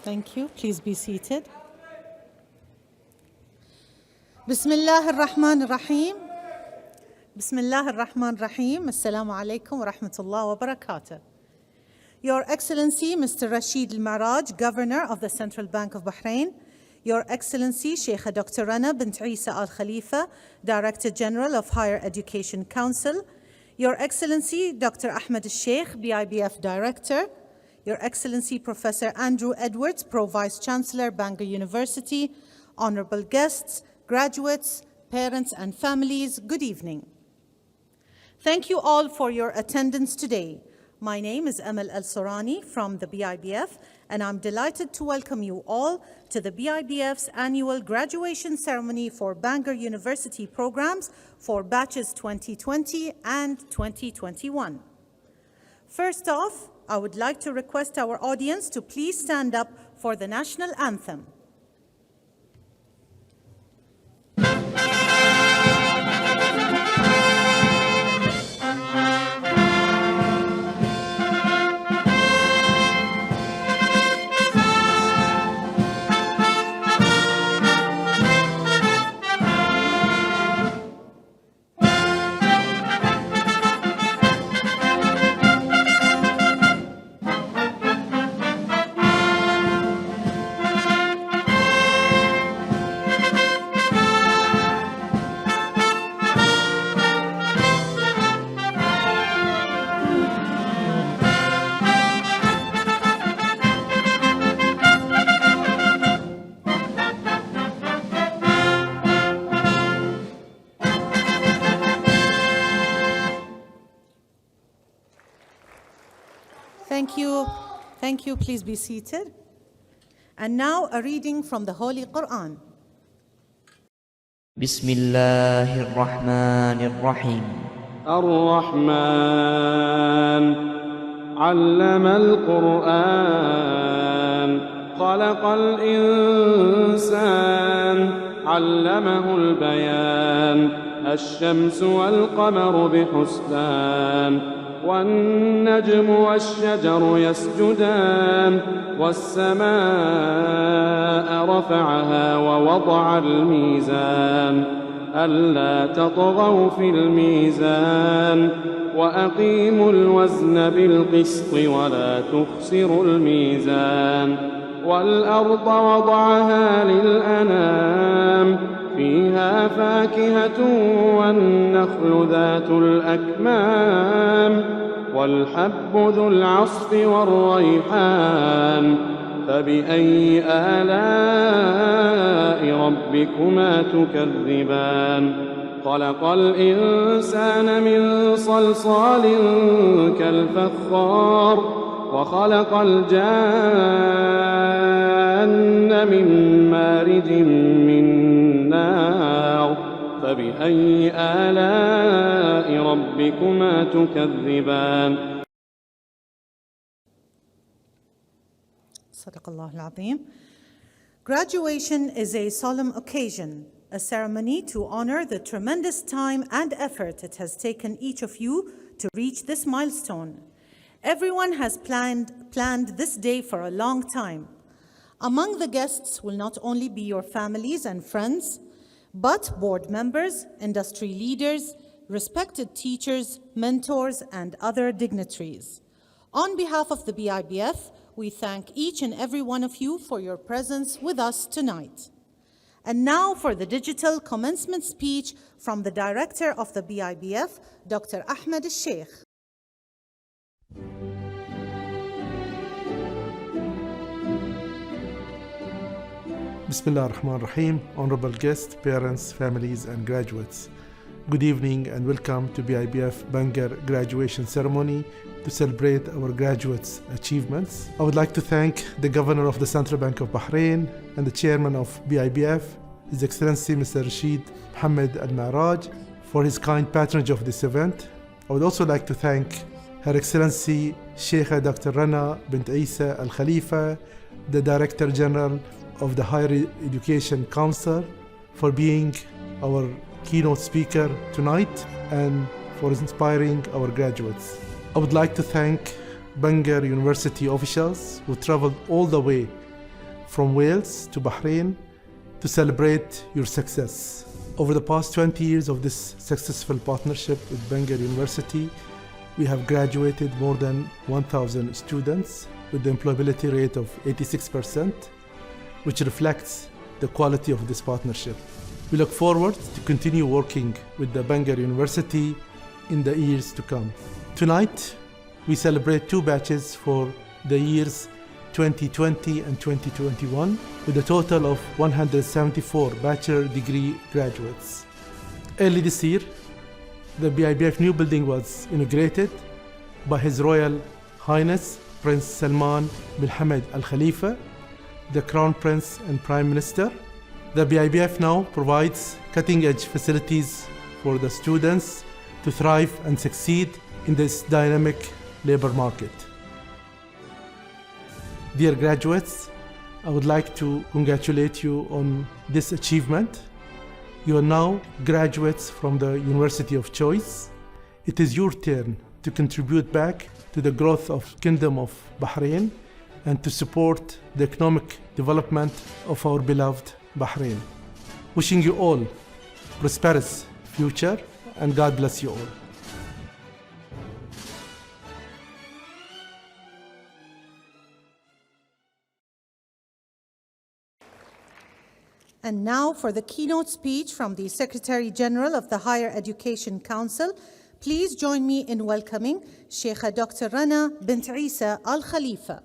Thank you. Please be seated. Bismillah ar-Rahman ar-Rahim. Bismillah ar-Rahman ar-Rahim. Assalamu alaikum wa rahmatullah wa barakatuh. Your Excellency, Mr. Rasheed Al Maraj, Governor of the Central Bank of Bahrain. Your Excellency, Shaikha Dr. Rana bint Isa Al Khalifa, Director General of Higher Education Council. Your Excellency, Dr. Ahmed Al-Sheikh, BIBF Director. Your Excellency, Professor Andrew Edwards, Pro-Vice Chancellor, Bangor University. Honorable guests, graduates, parents and families, good evening. Thank you all for your attendance today. My name is Amal Al-Sorani from the BIBF, and I'm delighted to welcome you all to the BIBF's annual graduation ceremony for Bangor University programs for batches 2020 and 2021. First off, I would like to request our audience to please stand up for the national anthem. Thank you. Please be seated. And now a reading from the Holy Quran. Bismillahir Rahmanir Rahim. Ar-Rahman, allama al-Quran, khalaqa al-insan, allamahu al-bayan, ash-shamsu wal-qamaru bihusban. والنجم والشجر يسجدان والسماء رفعها ووضع الميزان ألا تطغوا في الميزان وأقيموا الوزن بالقسط ولا تخسروا الميزان والأرض وضعها للأنام فيها فاكهة والنخل ذات الأكمام والحب ذو العصف والريحان فبأي آلاء ربكما تكذبان خلق الإنسان من صلصال كالفخار وخلق الجان من مارج من نار فبأي آلاء ربكما تكذبان. صدق الله العظيم. Graduation is a solemn occasion, a ceremony to honor the tremendous time and effort it has taken each of you to reach this milestone. Everyone has planned this day for a long time. Among the guests will not only be your families and friends, but board members, industry leaders, respected teachers, mentors, and other dignitaries. On behalf of the BIBF, we thank each and every one of you for your presence with us tonight. And now for the digital commencement speech from the director of the BIBF, Dr. Ahmed Al-Sheikh. Bismillah ar-Rahman ar-Rahim, honorable guests, parents, families, and graduates. Good evening and welcome to BIBF Bangor graduation ceremony to celebrate our graduates' achievements. I would like to thank the Governor of the Central Bank of Bahrain and the Chairman of BIBF, His Excellency Mr. Rasheed Al Maraj, for his kind patronage of this event. I would also like to thank Her Excellency Shaikha Dr. Rana bint Isa Al Khalifa, the Director General of the Higher Education Council, for being our keynote speaker tonight and for inspiring our graduates. I would like to thank Bangor University officials who traveled all the way from Wales to Bahrain to celebrate your success. Over the past 20 years of this successful partnership with Bangor University, we have graduated more than 1,000 students with the employability rate of 86%, which reflects the quality of this partnership. We look forward to continue working with the Bangor University in the years to come. Tonight, we celebrate 2 batches for the years 2020 and 2021 with a total of 174 bachelor degree graduates. Early this year, the BIBF new building was inaugurated by His Royal Highness Prince Salman bin Hamad Al Khalifa, the Crown Prince and Prime Minister. The BIBF now provides cutting-edge facilities for the students to thrive and succeed in this dynamic labor market. Dear graduates, I would like to congratulate you on this achievement. You are now graduates from the University of Choice. It is your turn to contribute back to the growth of Kingdom of Bahrain and to support the economic development of our beloved Bahrain. Wishing you all prosperous future and God bless you all. And now for the keynote speech from the Secretary General of the Higher Education Council. Please join me in welcoming Shaikha Dr. Rana bint Isa Al Khalifa.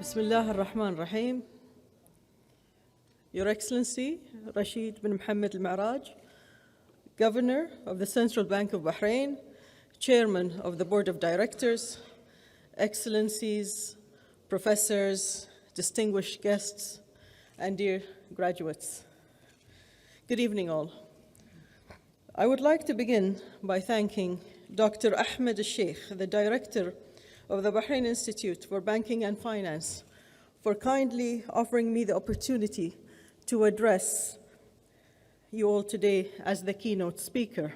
Bismillah ar-Rahman ar-Rahim. Your Excellency, Rasheed bin Mohammed Al Maraj, Governor of the Central Bank of Bahrain, Chairman of the Board of Directors, Excellencies, Professors, distinguished guests, and dear graduates. Good evening all. I would like to begin by thanking Dr. Ahmed Al-Sheikh, the Director of the Bahrain Institute for Banking and Finance, for kindly offering me the opportunity to address you all today as the keynote speaker.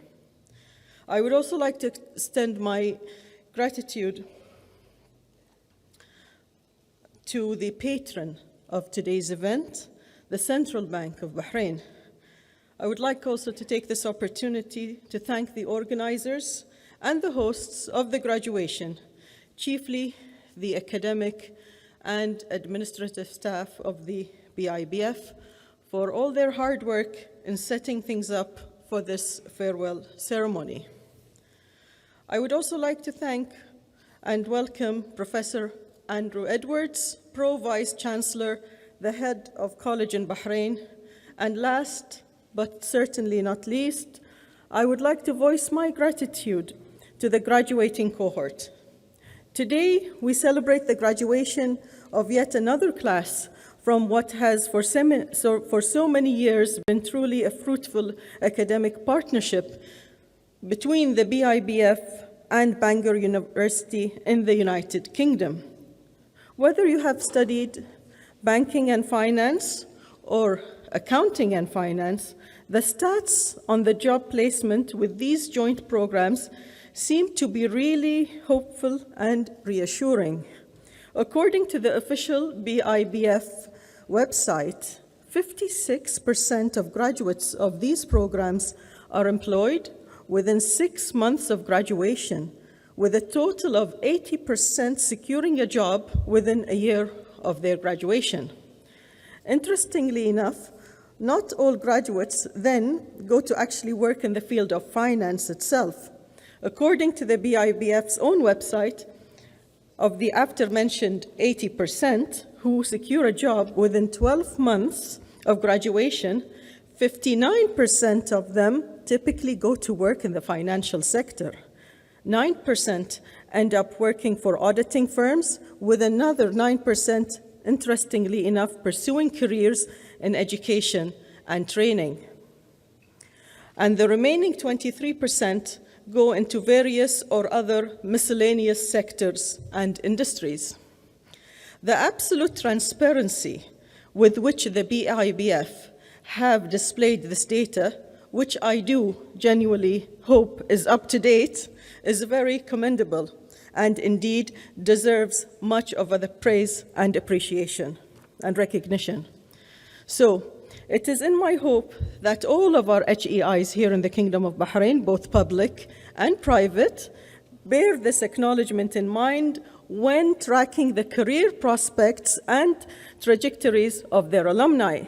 I would also like to extend my gratitude to the patron of today's event, the Central Bank of Bahrain. I would like also to take this opportunity to thank the organizers and the hosts of the graduation, chiefly the academic and administrative staff of the BIBF, for all their hard work in setting things up for this farewell ceremony. I would also like to thank and welcome Professor Andrew Edwards, Pro Vice Chancellor, the head of college in Bahrain. And last, but certainly not least, I would like to voice my gratitude to the graduating cohort. Today, we celebrate the graduation of yet another class from what has for so many years been truly a fruitful academic partnership between the BIBF and Bangor University in the United Kingdom. Whether you have studied banking and finance or accounting and finance, the stats on the job placement with these joint programs seem to be really hopeful and reassuring. According to the official BIBF website, 56% of graduates of these programs are employed within 6 months of graduation, with a total of 80% securing a job within a year of their graduation. Interestingly enough, not all graduates then go to actually work in the field of finance itself. According to the BIBF's own website, of the after-mentioned 80% who secure a job within 12 months of graduation, 59% of them typically go to work in the financial sector. 9% end up working for auditing firms, with another 9%, interestingly enough, pursuing careers in education and training. And the remaining 23% go into various or other miscellaneous sectors and industries. The absolute transparency with which the BIBF have displayed this data, which I do genuinely hope is up to date, is very commendable and indeed deserves much of the praise and appreciation and recognition. So, it is in my hope that all of our HEIs here in the Kingdom of Bahrain, both public and private, bear this acknowledgement in mind when tracking the career prospects and trajectories of their alumni.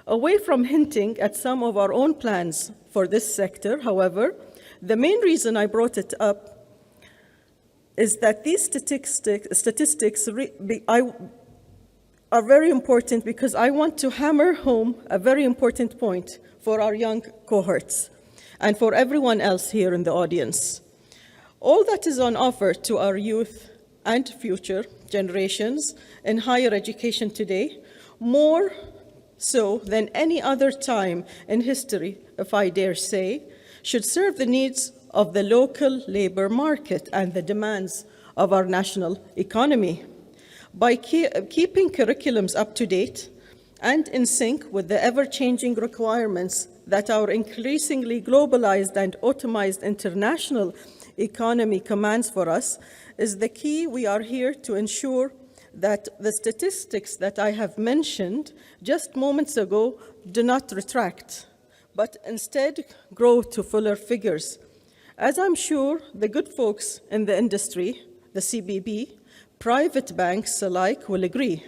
Away from hinting at some of our own plans for this sector, however, the main reason I brought it up is that these statistics are very important because I want to hammer home a very important point for our young cohorts and for everyone else here in the audience. All that is on offer to our youth and future generations in higher education today, more so than any other time in history, if I dare say, should serve the needs of the local labor market and the demands of our national economy. By keeping curriculums up to date and in sync with the ever-changing requirements that our increasingly globalized and automized international economy commands for us, is the key. We are here to ensure that the statistics that I have mentioned just moments ago do not retract, but instead grow to fuller figures. As I'm sure the good folks in the industry, the CBB, private banks alike will agree.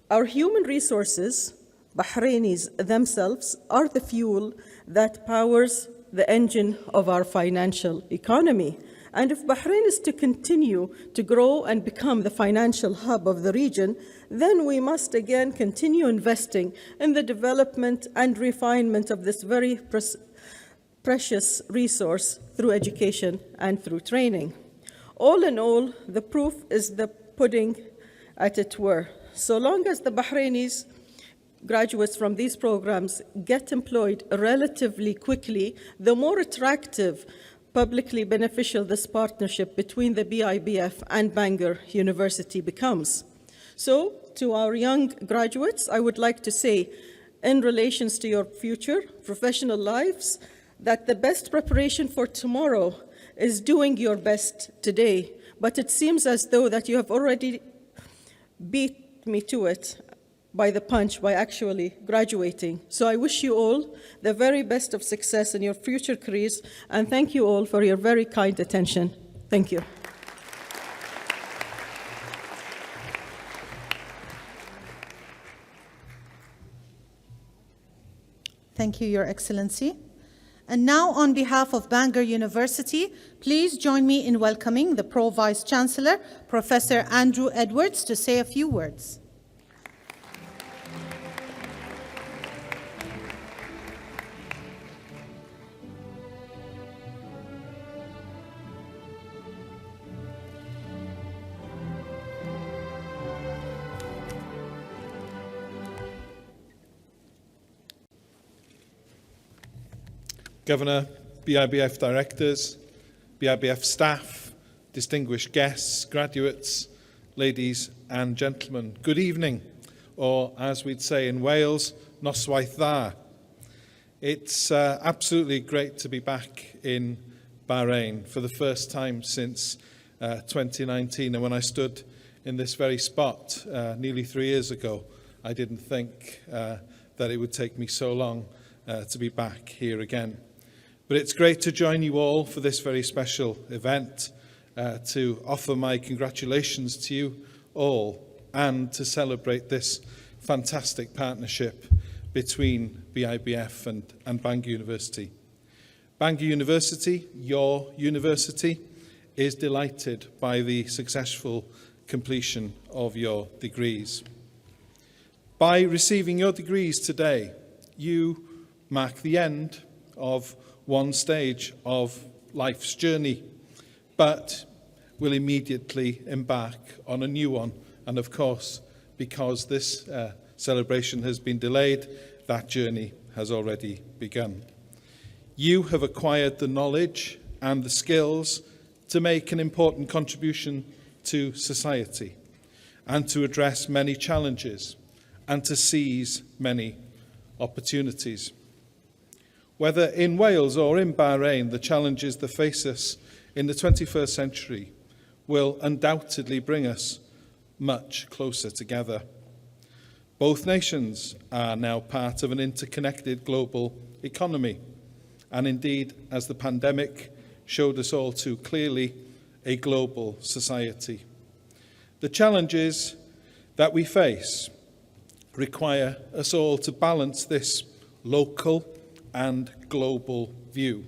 Our human resources, Bahrainis themselves, are the fuel that powers the engine of our financial economy. And if Bahrain is to continue to grow and become the financial hub of the region, then we must again continue investing in the development and refinement of this very precious resource through education and through training. All in all, the proof is the pudding, as it were. So long as the Bahrainis graduates from these programs get employed relatively quickly, the more attractive, publicly beneficial this partnership between the BIBF and Bangor University becomes. So, to our young graduates, I would like to say, in relations to your future professional lives, that the best preparation for tomorrow is doing your best today. But it seems as though that you have already beat me to it by the punch by actually graduating. So I wish you all the very best of success in your future careers, and thank you all for your very kind attention. Thank you. Thank you, Your Excellency. And now, on behalf of Bangor University, please join me in welcoming the Pro Vice Chancellor, Professor Andrew Edwards, to say a few words. Governor, BIBF directors, BIBF staff, distinguished guests, graduates, ladies and gentlemen, good evening, or as we'd say in Wales, noswaith dda. It's absolutely great to be back in Bahrain for the first time since 2019, and when I stood in this very spot nearly 3 years ago, I didn't think that it would take me so long to be back here again. But it's great to join you all for this very special event, to offer my congratulations to you all and to celebrate this fantastic partnership between BIBF and Bangor University. Bangor University, your university, is delighted by the successful completion of your degrees. By receiving your degrees today, you mark the end of one stage of life's journey, but will immediately embark on a new one. And of course, because this celebration has been delayed, that journey has already begun. You have acquired the knowledge and the skills to make an important contribution to society and to address many challenges and to seize many opportunities. Whether in Wales or in Bahrain, the challenges that face us in the 21st century will undoubtedly bring us much closer together. Both nations are now part of an interconnected global economy, and indeed, as the pandemic showed us all too clearly, a global society. The challenges that we face require us all to balance this local and global view.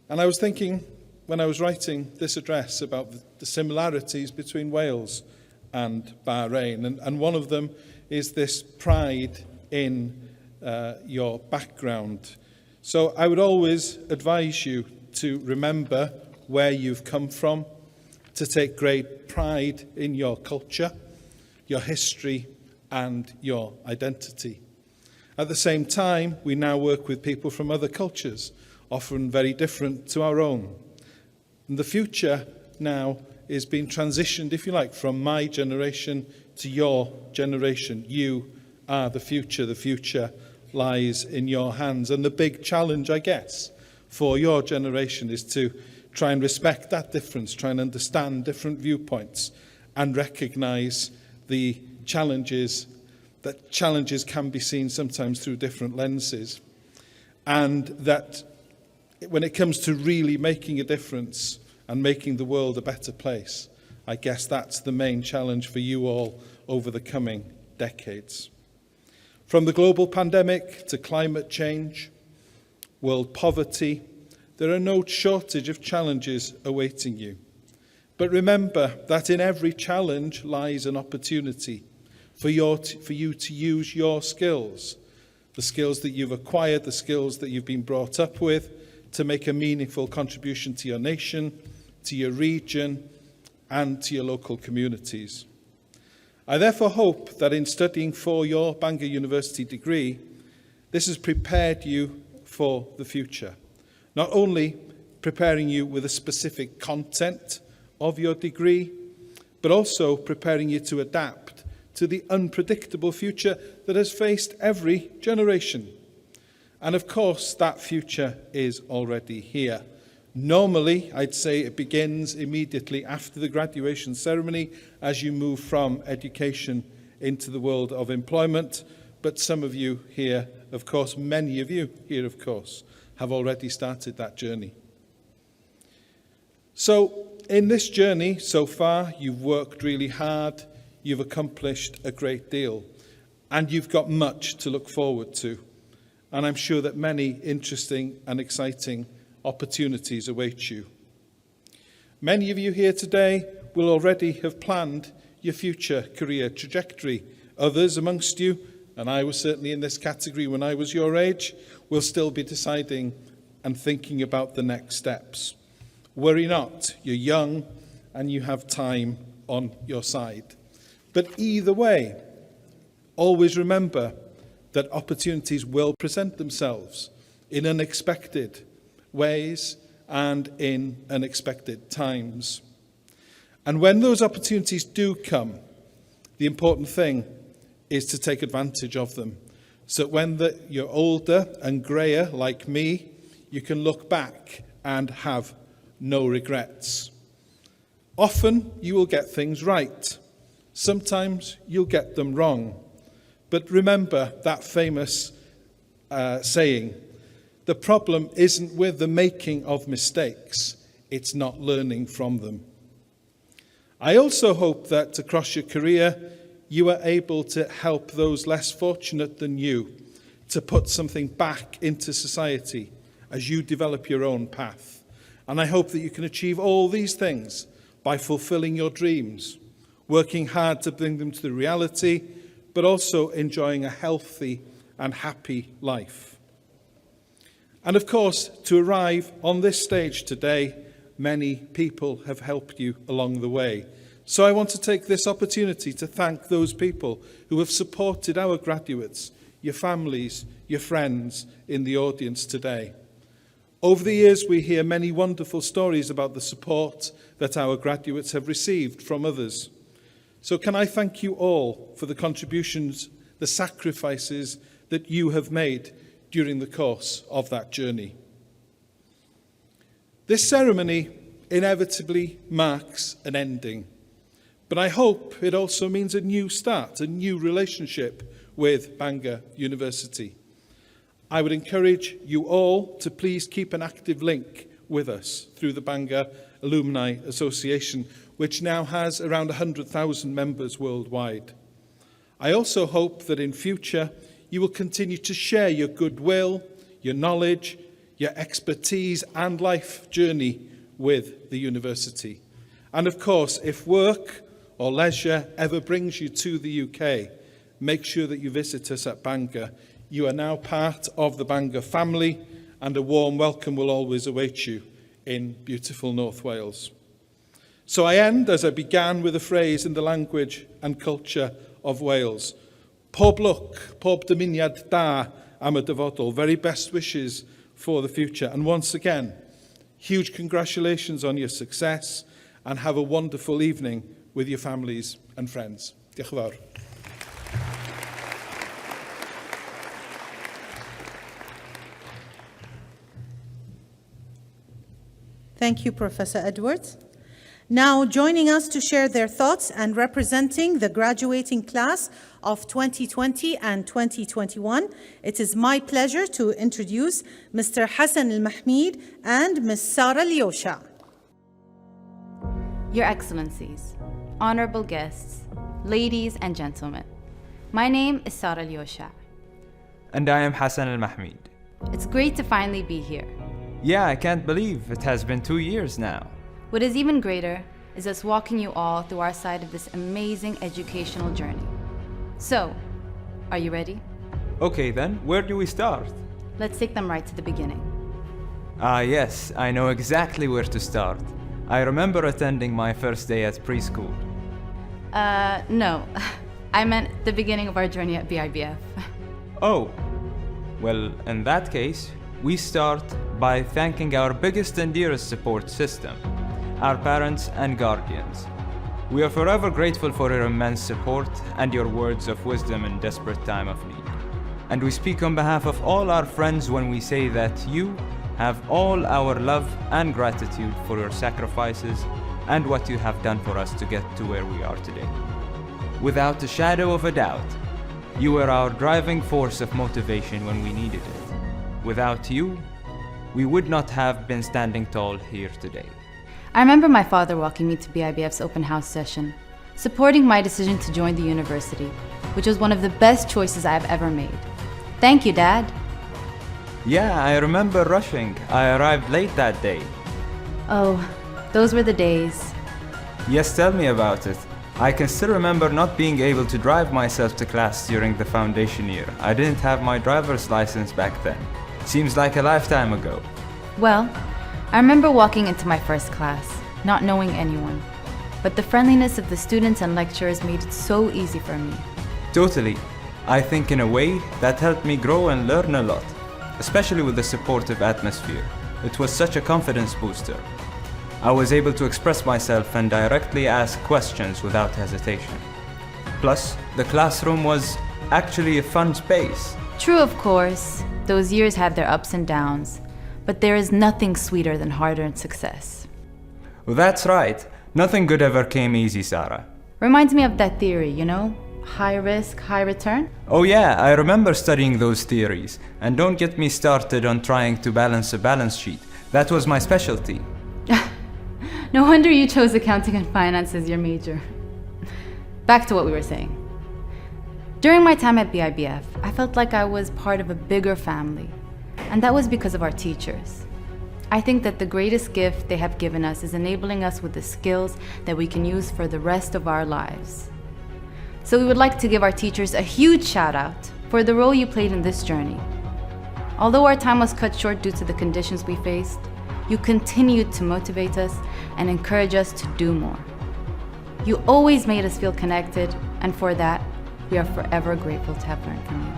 And I was thinking, when I was writing this address, about the similarities between Wales and Bahrain, and one of them is this pride in your background. So I would always advise you to remember where you've come from, to take great pride in your culture, your history, and your identity. At the same time, we now work with people from other cultures, often very different to our own. And the future now is being transitioned, if you like, from my generation to your generation. You are the future. The future lies in your hands. And the big challenge, I guess, for your generation is to try and respect that difference, try and understand different viewpoints, and recognise the challenges, that challenges can be seen sometimes through different lenses, and that when it comes to really making a difference and making the world a better place, I guess that's the main challenge for you all over the coming decades. From the global pandemic to climate change, world poverty, there are no shortage of challenges awaiting you. But remember that in every challenge lies an opportunity for you to use your skills, the skills that you've acquired, the skills that you've been brought up with, to make a meaningful contribution to your nation, to your region, and to your local communities. I therefore hope that in studying for your Bangor University degree, this has prepared you for the future. Not only preparing you with a specific content of your degree, but also preparing you to adapt to the unpredictable future that has faced every generation. And of course, that future is already here. Normally, I'd say it begins immediately after the graduation ceremony as you move from education into the world of employment. But some of you here, of course, many of you here, of course, have already started that journey. So, in this journey so far, you've worked really hard, you've accomplished a great deal, and you've got much to look forward to. And I'm sure that many interesting and exciting opportunities await you. Many of you here today will already have planned your future career trajectory. Others amongst you, and I was certainly in this category when I was your age, will still be deciding and thinking about the next steps. Worry not, you're young and you have time on your side. But either way, always remember that opportunities will present themselves in unexpected ways and in unexpected times. And when those opportunities do come, the important thing is to take advantage of them. So when you're older and greyer like me, you can look back and have no regrets. Often you will get things right. Sometimes you'll get them wrong. But remember that famous saying, the problem isn't with the making of mistakes, it's not learning from them. I also hope that across your career, you are able to help those less fortunate than you to put something back into society as you develop your own path. And I hope that you can achieve all these things by fulfilling your dreams, working hard to bring them to the reality, but also enjoying a healthy and happy life. And of course, to arrive on this stage today, many people have helped you along the way. So I want to take this opportunity to thank those people who have supported our graduates, your families, your friends in the audience today. Over the years, we hear many wonderful stories about the support that our graduates have received from others. So can I thank you all for the contributions, the sacrifices that you have made during the course of that journey. This ceremony inevitably marks an ending, but I hope it also means a new start, a new relationship with Bangor University. I would encourage you all to please keep an active link with us through the Bangor Alumni Association, which now has around 100,000 members worldwide. I also hope that in future you will continue to share your goodwill, your knowledge, your expertise and life journey with the university. And of course, if work or leisure ever brings you to the UK, make sure that you visit us at Bangor. You are now part of the Bangor family, and a warm welcome will always await you in beautiful North Wales. So I end, as I began, with a phrase in the language and culture of Wales. Pob lwc, pob dymuniad da am y dyfodol. Very best wishes for the future. And once again, huge congratulations on your success, and have a wonderful evening with your families and friends. Diolch yn fawr. Thank you, Professor Edwards. Now joining us to share their thoughts and representing the graduating class of 2020 and 2021, it is my pleasure to introduce Mr. Hassan Al Mahmeed and Ms. Sara Lyosha. Your Excellencies, honorable guests, ladies and gentlemen, my name is Sara Lyosha. And I am Hassan Al Mahmeed. It's great to finally be here. Yeah, I can't believe it has been 2 years now. What is even greater is us walking you all through our side of this amazing educational journey. So, are you ready? Okay then, where do we start? Let's take them right to the beginning. Yes, I know exactly where to start. I remember attending my first day at preschool. No. I meant the beginning of our journey at BIBF. Oh, well, in that case, we start by thanking our biggest and dearest support system, our parents and guardians. We are forever grateful for your immense support and your words of wisdom in desperate time of need. And we speak on behalf of all our friends when we say that you have all our love and gratitude for your sacrifices and what you have done for us to get to where we are today. Without a shadow of a doubt, you were our driving force of motivation when we needed it. Without you, we would not have been standing tall here today. I remember my father walking me to BIBF's open house session, supporting my decision to join the university, which was one of the best choices I've ever made. Thank you, Dad. Yeah, I remember rushing. I arrived late that day. Oh, those were the days. Yes, tell me about it. I can still remember not being able to drive myself to class during the foundation year. I didn't have my driver's license back then. Seems like a lifetime ago. Well, I remember walking into my first class, not knowing anyone. But the friendliness of the students and lecturers made it so easy for me. Totally. I think in a way that helped me grow and learn a lot, especially with the supportive atmosphere. It was such a confidence booster. I was able to express myself and directly ask questions without hesitation. Plus, the classroom was actually a fun space. True, of course. Those years had their ups and downs. But there is nothing sweeter than hard-earned success. Well, that's right. Nothing good ever came easy, Sarah. Reminds me of that theory, you know? High risk, high return? Oh yeah, I remember studying those theories. And don't get me started on trying to balance a balance sheet. That was my specialty. No wonder you chose accounting and finance as your major. Back to what we were saying. During my time at BIBF, I felt like I was part of a bigger family. And that was because of our teachers. I think that the greatest gift they have given us is enabling us with the skills that we can use for the rest of our lives. So we would like to give our teachers a huge shout out for the role you played in this journey. Although our time was cut short due to the conditions we faced, you continued to motivate us and encourage us to do more. You always made us feel connected, and for that, we are forever grateful to have learned from you.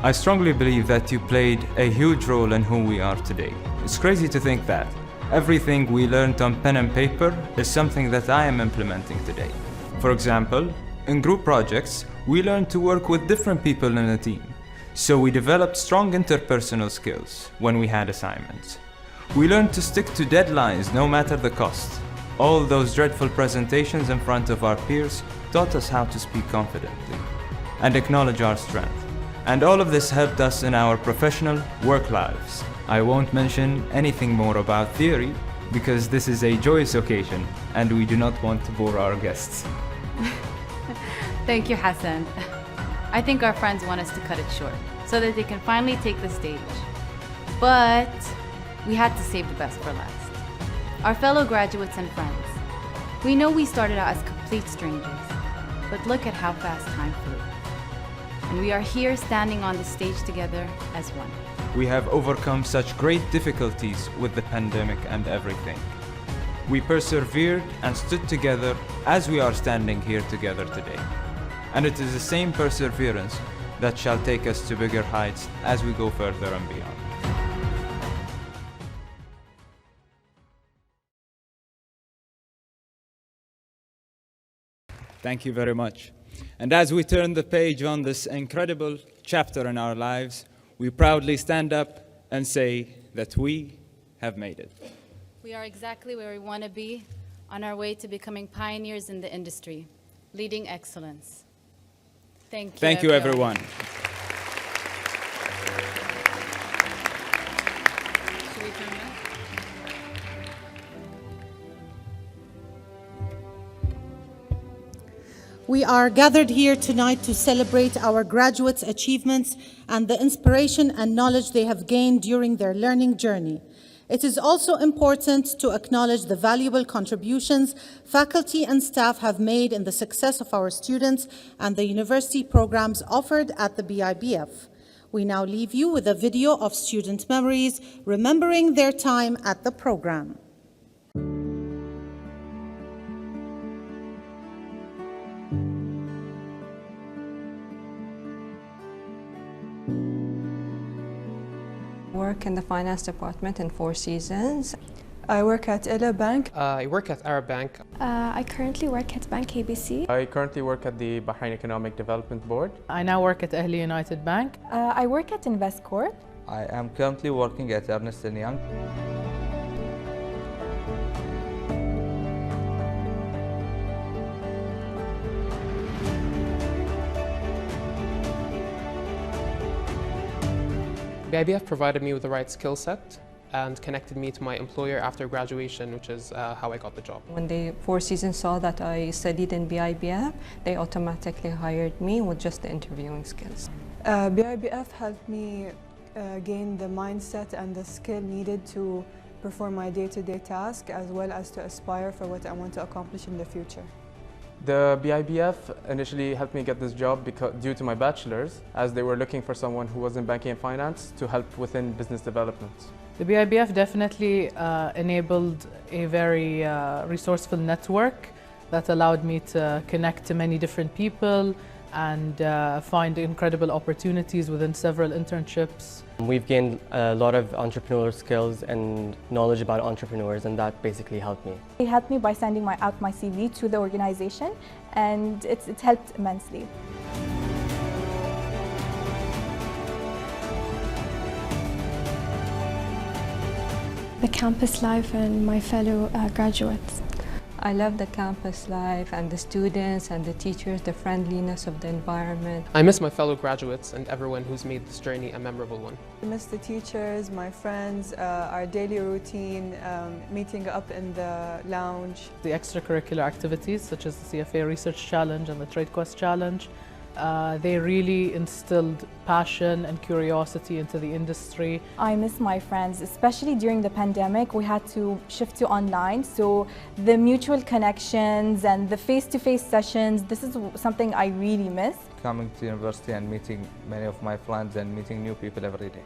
I strongly believe that you played a huge role in who we are today. It's crazy to think that everything we learned on pen and paper is something that I am implementing today. For example, in group projects, we learned to work with different people in a team. So we developed strong interpersonal skills when we had assignments. We learned to stick to deadlines no matter the cost. All those dreadful presentations in front of our peers taught us how to speak confidently and acknowledge our strength. And all of this helped us in our professional work lives. I won't mention anything more about theory because this is a joyous occasion and we do not want to bore our guests. Thank you, Hassan. I think our friends want us to cut it short so that they can finally take the stage. But we had to save the best for last. Our fellow graduates and friends, we know we started out as complete strangers, but look at how fast time flew. And we are here standing on the stage together as one. We have overcome such great difficulties with the pandemic and everything. We persevered and stood together as we are standing here together today. And it is the same perseverance that shall take us to bigger heights as we go further and beyond. Thank you very much. And as we turn the page on this incredible chapter in our lives, we proudly stand up and say that we have made it. We are exactly where we want to be on our way to becoming pioneers in the industry, leading excellence. Thank you. Thank you, everyone. Should we turn back? We are gathered here tonight to celebrate our graduates' achievements and the inspiration and knowledge they have gained during their learning journey. It is also important to acknowledge the valuable contributions faculty and staff have made in the success of our students and the university programs offered at the BIBF. We now leave you with a video of student memories remembering their time at the program. Work in the finance department in Four Seasons. I work at Ella Bank. I work at Arab Bank. I currently work at Bank ABC. I currently work at the Bahrain Economic Development Board. I now work at Ahli United Bank. I work at Investcorp. I am currently working at Ernst & Young. BIBF provided me with the right skill set and connected me to my employer after graduation, which is how I got the job. When the Four Seasons saw that I studied in BIBF, they automatically hired me with just the interviewing skills. BIBF helped me gain the mindset and the skill needed to perform my day-to-day task, as well as to aspire for what I want to accomplish in the future. The BIBF initially helped me get this job due to my bachelor's, as they were looking for someone who was in banking and finance to help within business development. The BIBF definitely enabled a very resourceful network that allowed me to connect to many different people and find incredible opportunities within several internships. We've gained a lot of entrepreneurial skills and knowledge about entrepreneurs, and that basically helped me. It helped me by sending out my CV to the organization, and it helped immensely. The campus life and my fellow graduates. I love the campus life and the students and the teachers, the friendliness of the environment. I miss my fellow graduates and everyone who's made this journey a memorable one. I miss the teachers, my friends, our daily routine, meeting up in the lounge. The extracurricular activities such as the CFA Research Challenge and the Trade Quest Challenge, they really instilled passion and curiosity into the industry. I miss my friends, especially during the pandemic. We had to shift to online, so the mutual connections and the face-to-face sessions, this is something I really miss. Coming to university and meeting many of my friends and meeting new people every day.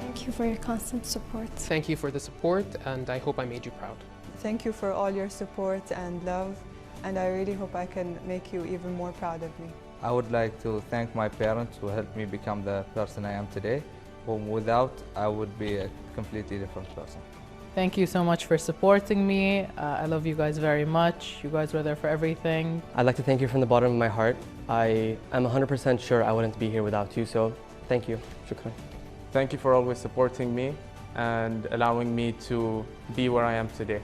Thank you for your constant support. Thank you for the support, and I hope I made you proud. thank you for all your support and love, and I really hope I can make you even more proud of me. I would like to thank my parents who helped me become the person I am today, whom without I would be a completely different person. Thank you so much for supporting me. I love you guys very much. You guys were there for everything. I'd like to thank you from the bottom of my heart. I am 100% sure I wouldn't be here without you, so thank you. Shukran. Thank you for always supporting me and allowing me to be where I am today.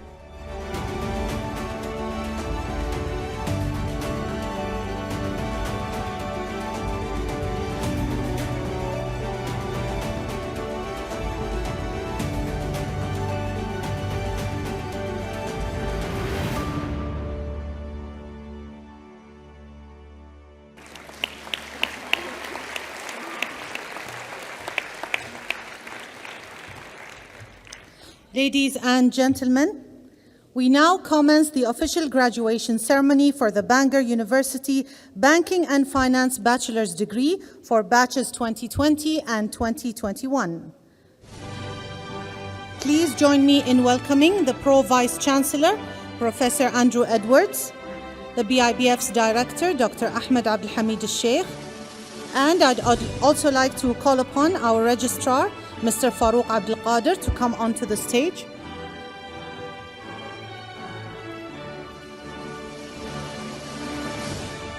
Ladies and gentlemen, we now commence the official graduation ceremony for the Bangor University Banking and Finance Bachelor's Degree for batches 2020 and 2021. Please join me in welcoming the Pro Vice Chancellor, Professor Andrew Edwards, the BIBF's Director, Dr. Ahmed Abdul Hamid Al-Sheikh, and I'd also like to call upon our Registrar, Mr. Farouk Abdul Qadir, to come onto the stage.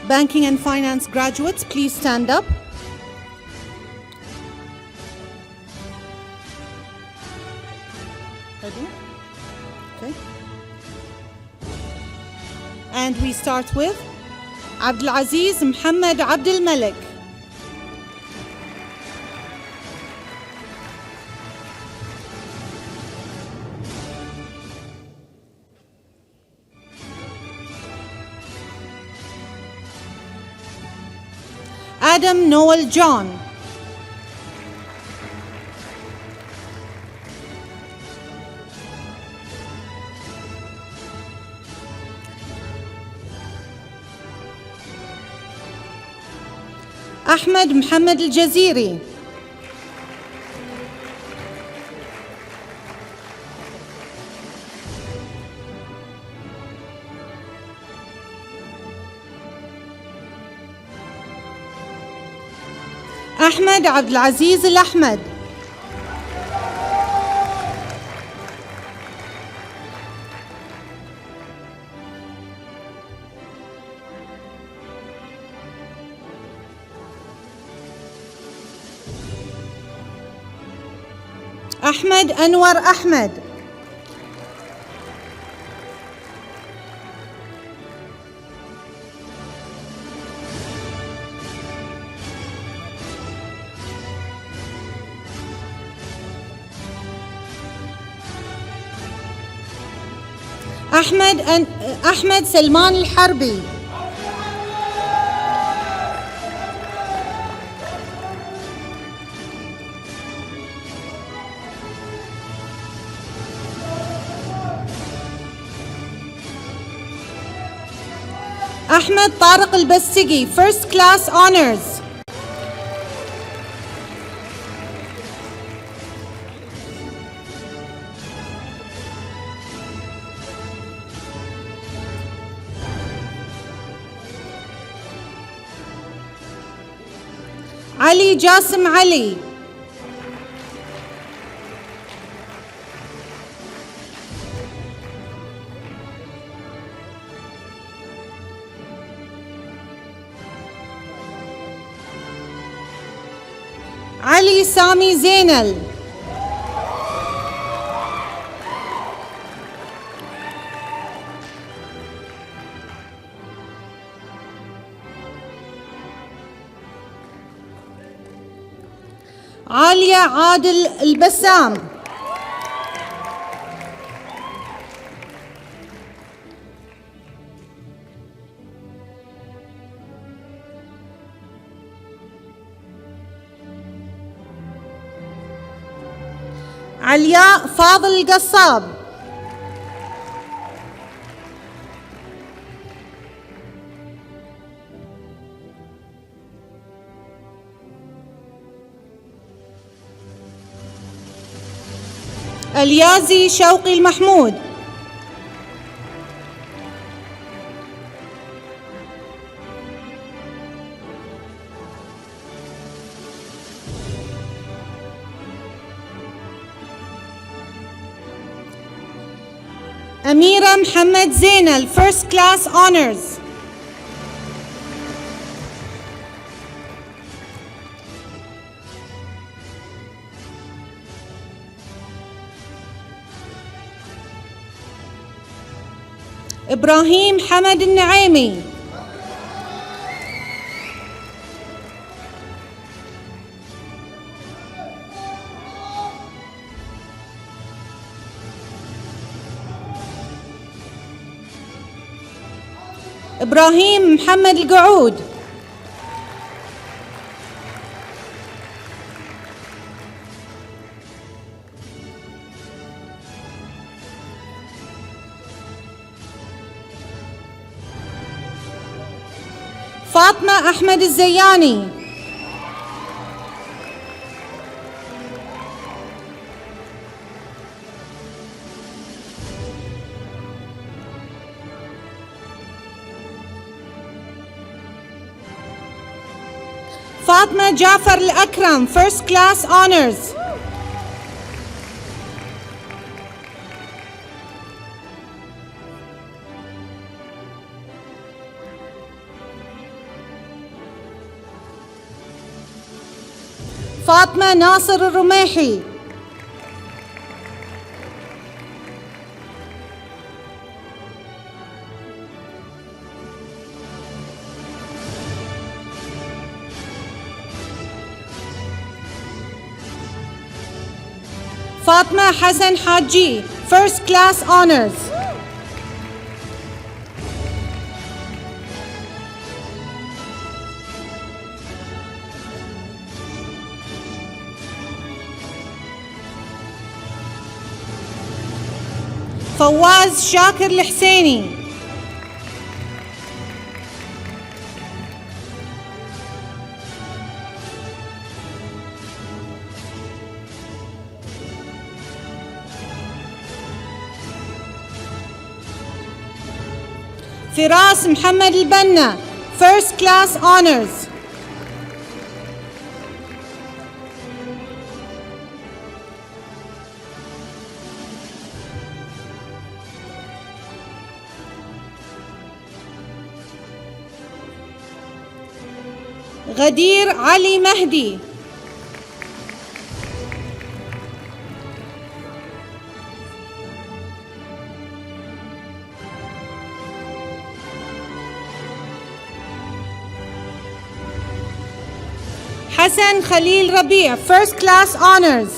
Banking and Finance graduates, please stand up. Ready? Okay. And we start with Abdul Aziz Muhammad Abdul Malik. Adam Noel John. Ahmed Muhammad Al-Jaziri. أحمد عبد العزيز الأحمد. أحمد أنور أحمد. أحمد سلمان الحربي. أحمد طارق البستقي, First Class Honors. علي جاسم علي. علي سامي زينل. عالية عادل البسام. علياء فاضل القصاب. اليازي شوقي المحمود. أميرة محمد زينل, First Class Honors. إبراهيم حمد النعيمي. إبراهيم محمد القعود. فاطمة أحمد الزياني. فاطمة جعفر الأكرم, First Class Honors. فاطمة ناصر الرميحي. فاطمة حسن حاجي, First Class Honors. فواز شاكر الحسيني. فراس محمد البنا, First Class Honors. غدير علي مهدي. حسن خليل ربيع, First Class Honors.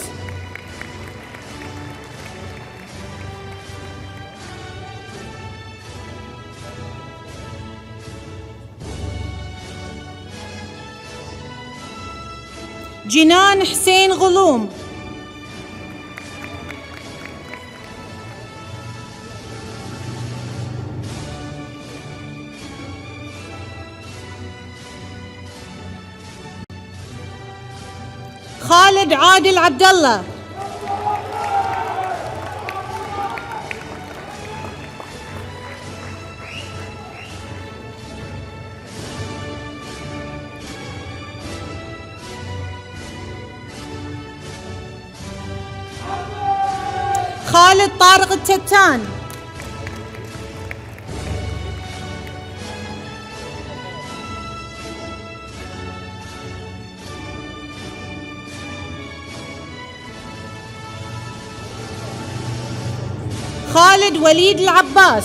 جنان حسين غلوم. خالد عادل عبد الله. خالد طارق التتان. خالد وليد العباس.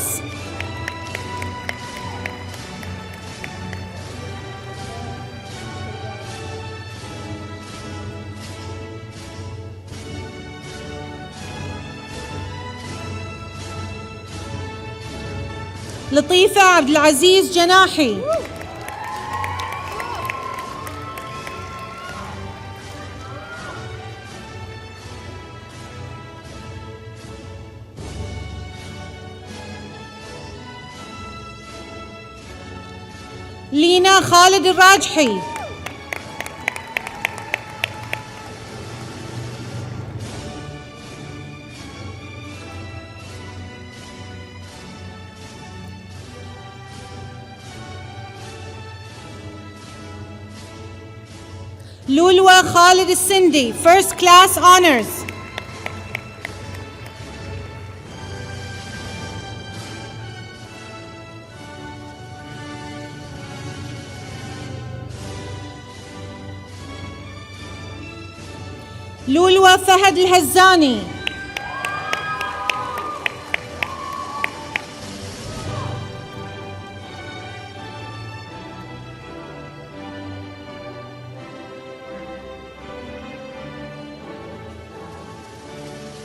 لطيفة عبد العزيز جناحي. لينا خالد الراجحي. لولوى خالد السندي, First Class Honors. لولوى فهد الهزاني.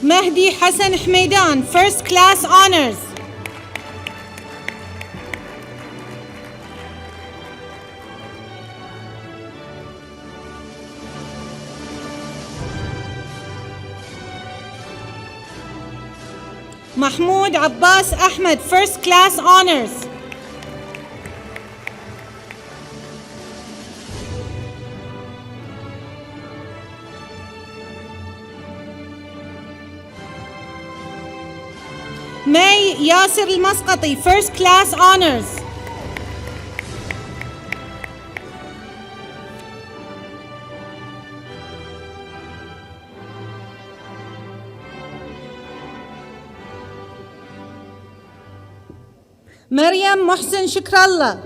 مهدي حسن حميدان, First Class Honors. محمود عباس أحمد, First Class Honors. مي ياسر المسقطي, First Class Honors. مريم محسن شكر الله.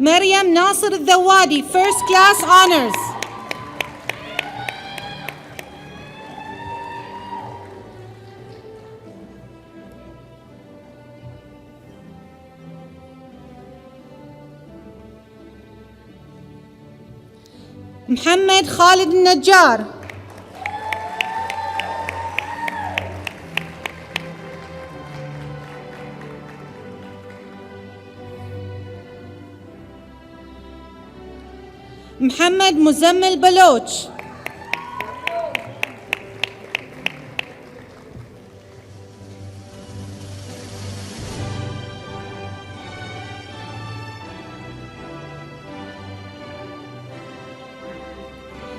مريم ناصر الذوادي, First Class Honors. محمد خالد النجار. محمد مزمل بلوچ.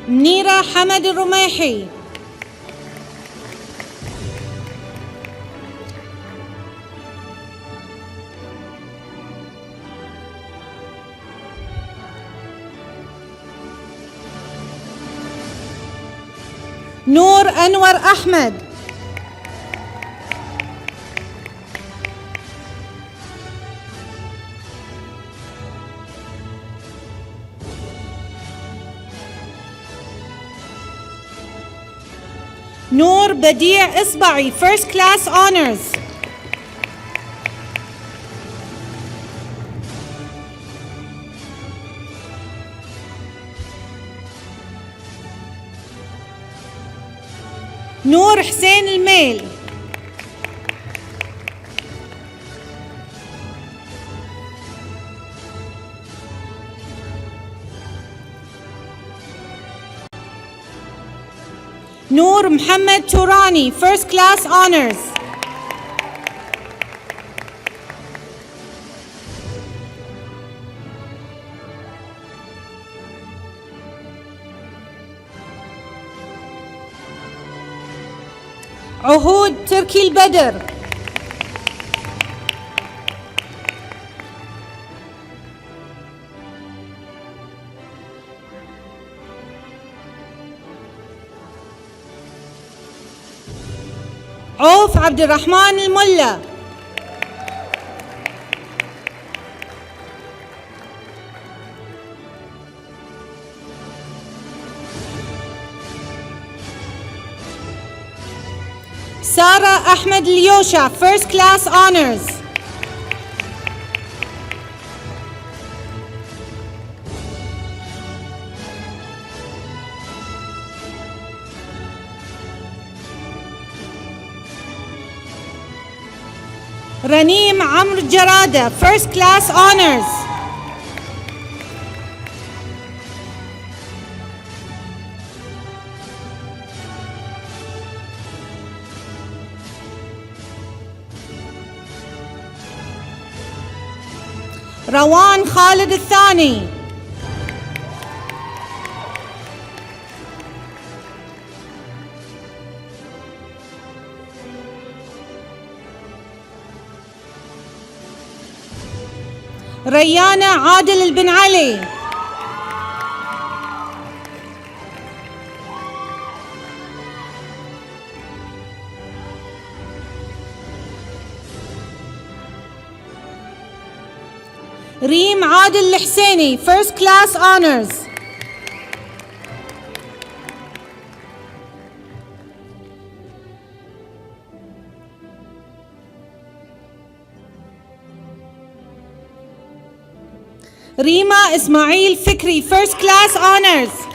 منيرة حمد الرميحي. نور أنور أحمد. نور بديع إصبعي, First Class Honors. نور حسين الميل. نور محمد توراني, First Class Honors. عهود تركي البدر. عوف عبد الرحمن الملا. سارة أحمد اليوشا, First Class Honors. رنيم عمرو جرادة, First Class Honors. روان خالد الثاني. ريانة عادل البن علي. ريم عادل الحسيني, First Class Honors. ريما إسماعيل فكري, First Class Honors.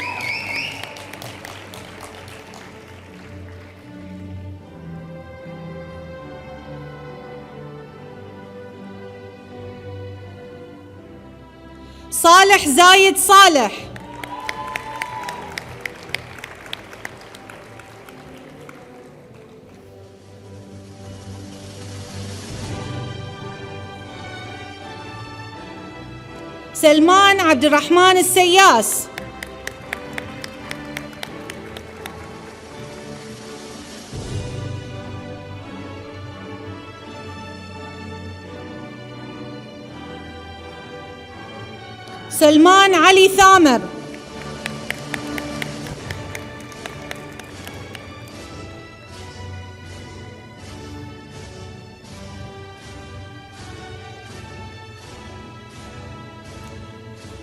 صالح زايد صالح. سلمان عبد الرحمن السياس. سلمان علي ثامر.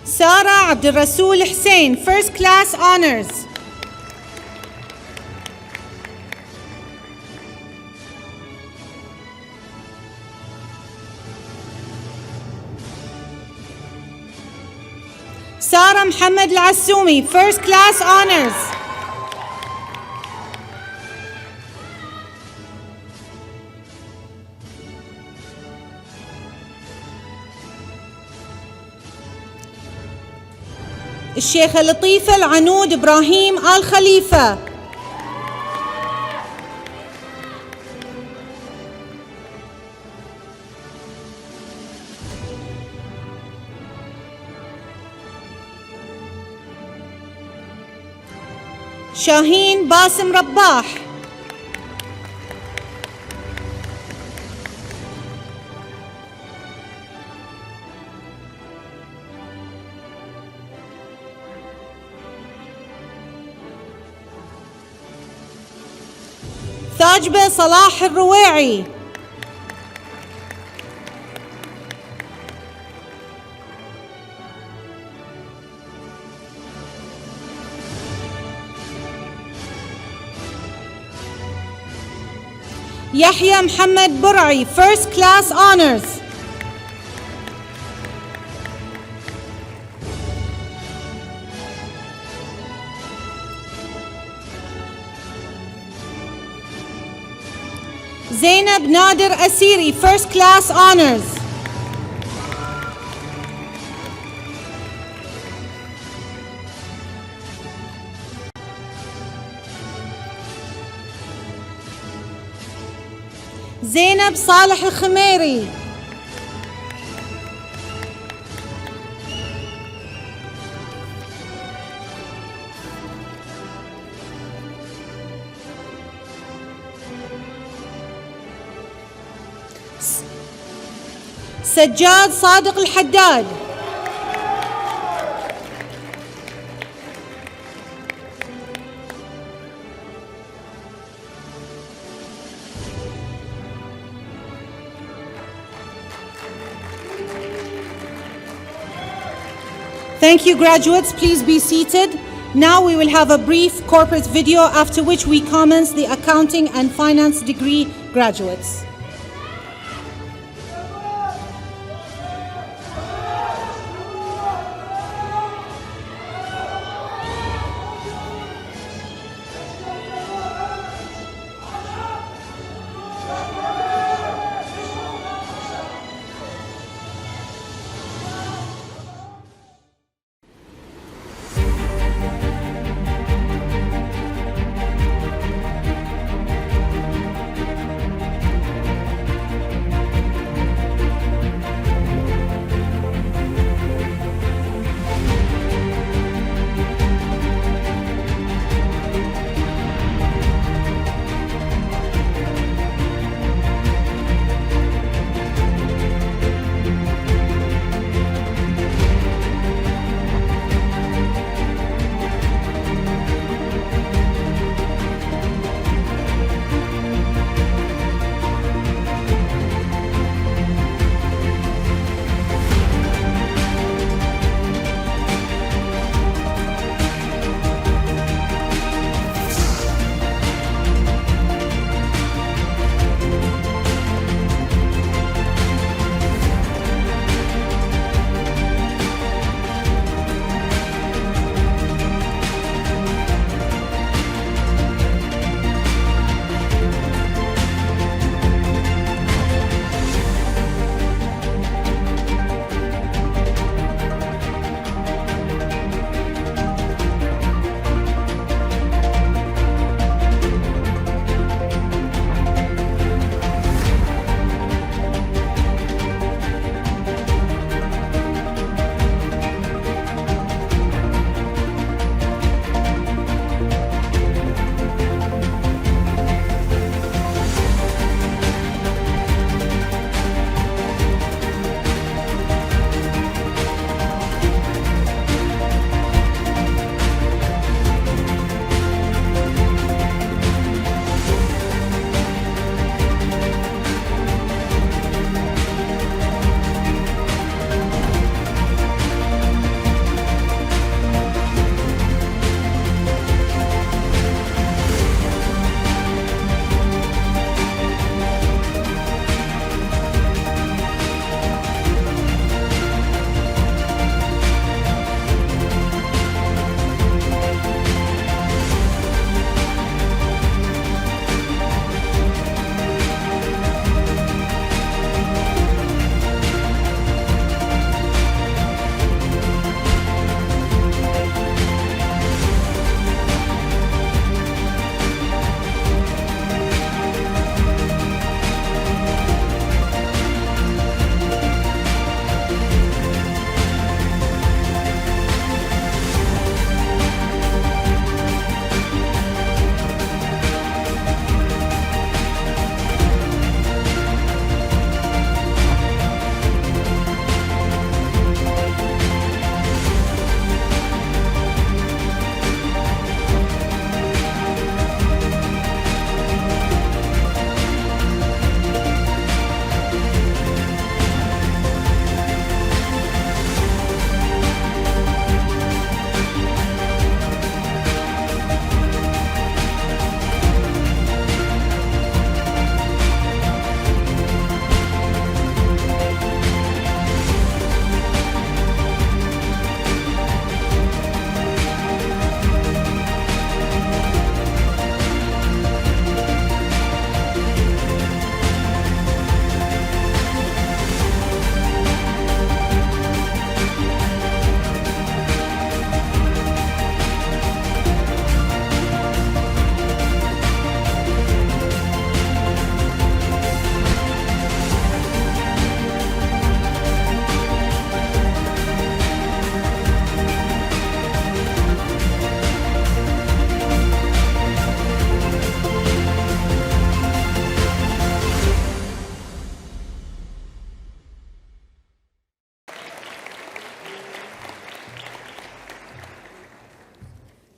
سارة عبد الرسول حسين, First Class Honors. سارة محمد العسومي, First Class Honors. الشيخة لطيفة العنود إبراهيم آل خليفة. شاهين باسم رباح. ثاجبة صلاح الرويعي. يحيى محمد برعي, First Class Honors. زينب نادر أسيري, First Class Honors. زينب صالح الخميري. سجاد صادق الحداد. Thank you, graduates. Please be seated. Now we will have a brief corporate video, after which we commence the accounting and finance degree graduates.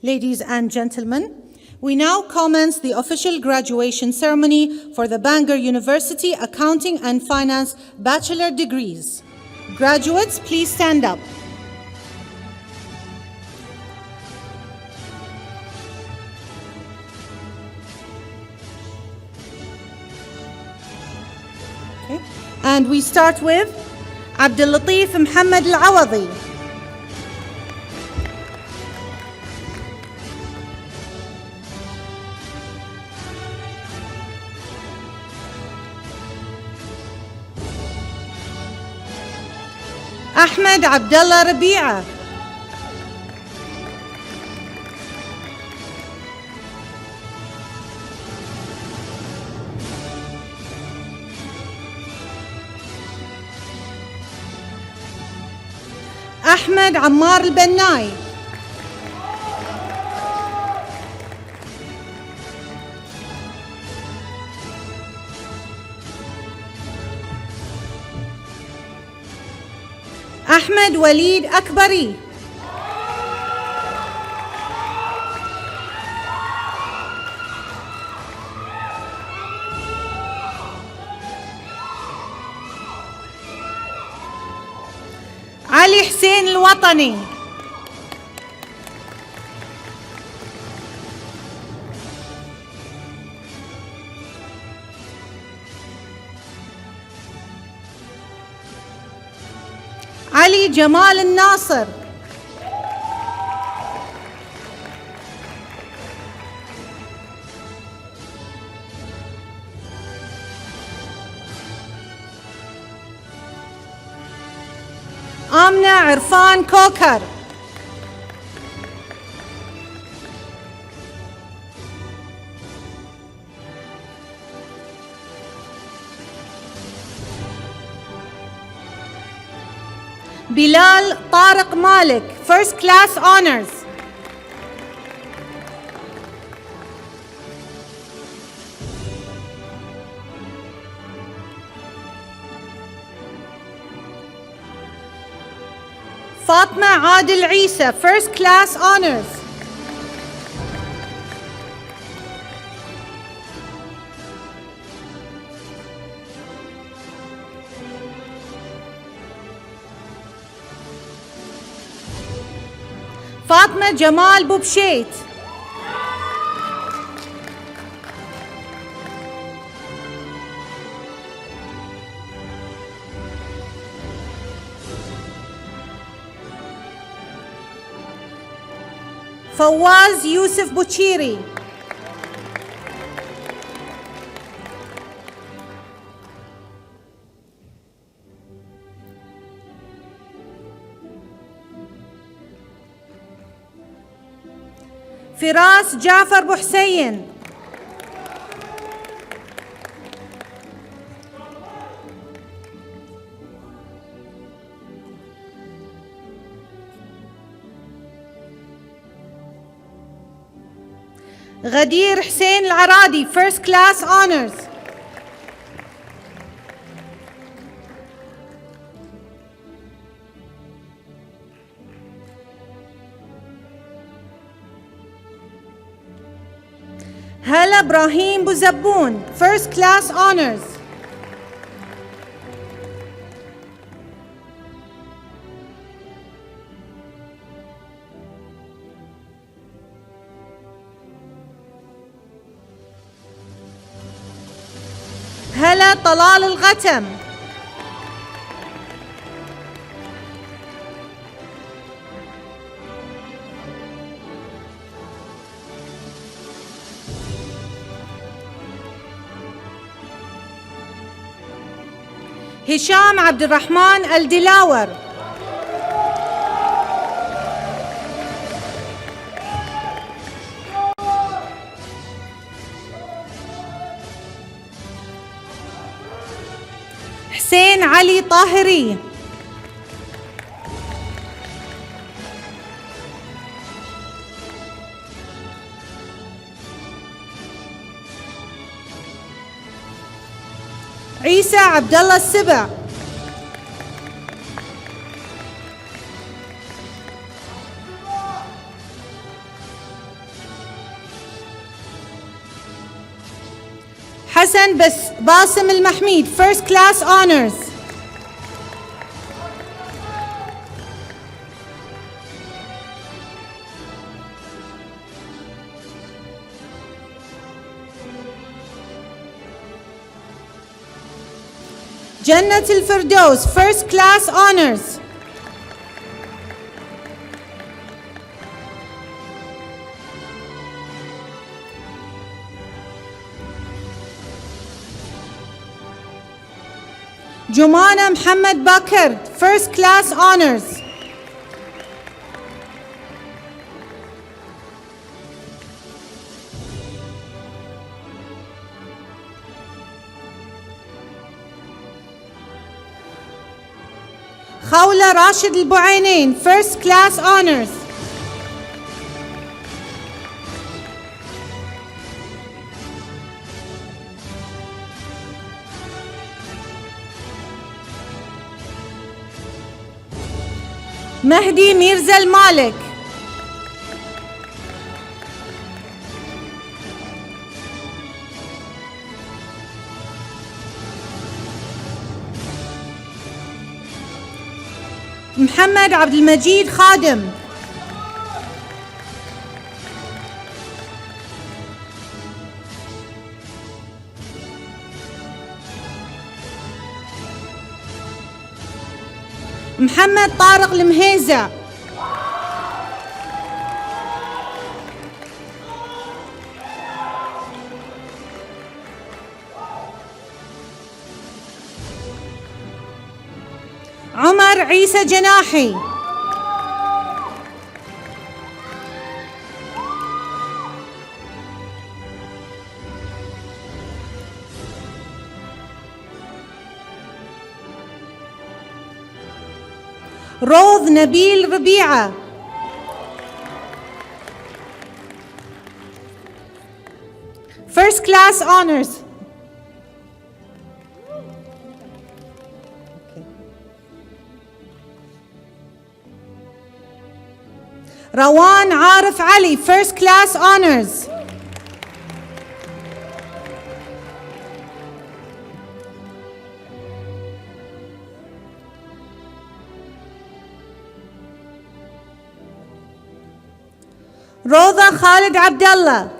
Ladies and gentlemen, we now commence the official graduation ceremony for the Bangor University Accounting and Finance Bachelor degrees. Graduates, please stand up. Okay. And we start with Abdul Latif Muhammad Al-Awadi. أحمد عبد الله ربيعة. أحمد عمار البناي. أحمد وليد أكبري. علي حسين الوطني. علي جمال الناصر. آمنة عرفان كوكر. بلال طارق مالك, first class honors. فاطمة عادل عيسى, first class honors. فاطمة جمال بوبشيت. فواز يوسف بوشيري. فراس جعفر بوحسين. غدير حسين العرادي, first class honors. هلا إبراهيم بوزبون, first class honors. هلا طلال الغتم. هشام عبد الرحمن الدلاور. حسين علي طاهري. عيسى عبد الله السبع. Hassan Basim Al Mahmid, first class honors. Jannat Al Firdaus, first class honors. Jumana Muhammad Bakr, first class honors. Khawla Rashid Al Buainain, first class honors. Mahdi Mirza Al Malik. Muhammad Abdul Majid Khadim. محمد طارق المهيزة. عمر عيسى جناحي. روض نبيل ربيعة. First class honors. Rawan Arif Ali, first class honors. Roda Khalid Abdullah.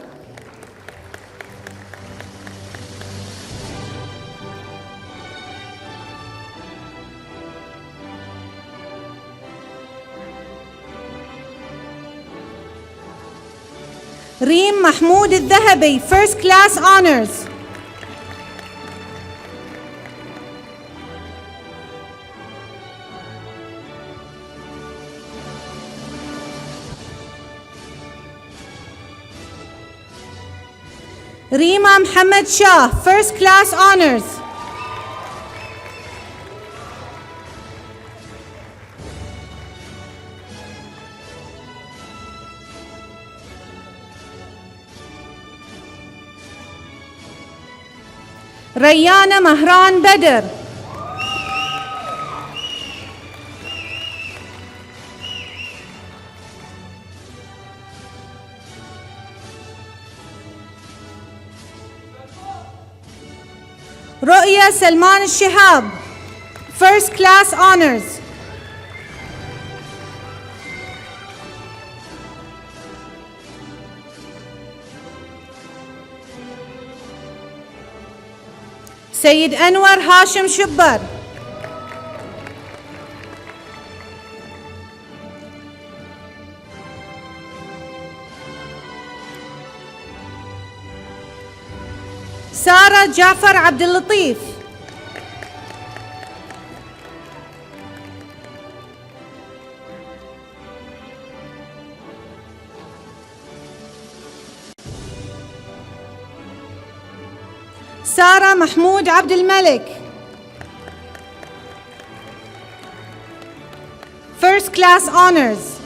Reem Mahmoud Al-Dhahabi, first class honors. Reema Muhammad Shah, first class honors. Rayana Mahran Badr. Ru'ya Salman Shihab, first class honors. Sayyid Anwar Hashim Shubbar. Sara Jafar Abdul Latif. Sara Mahmoud Abdul Malik, first class honors.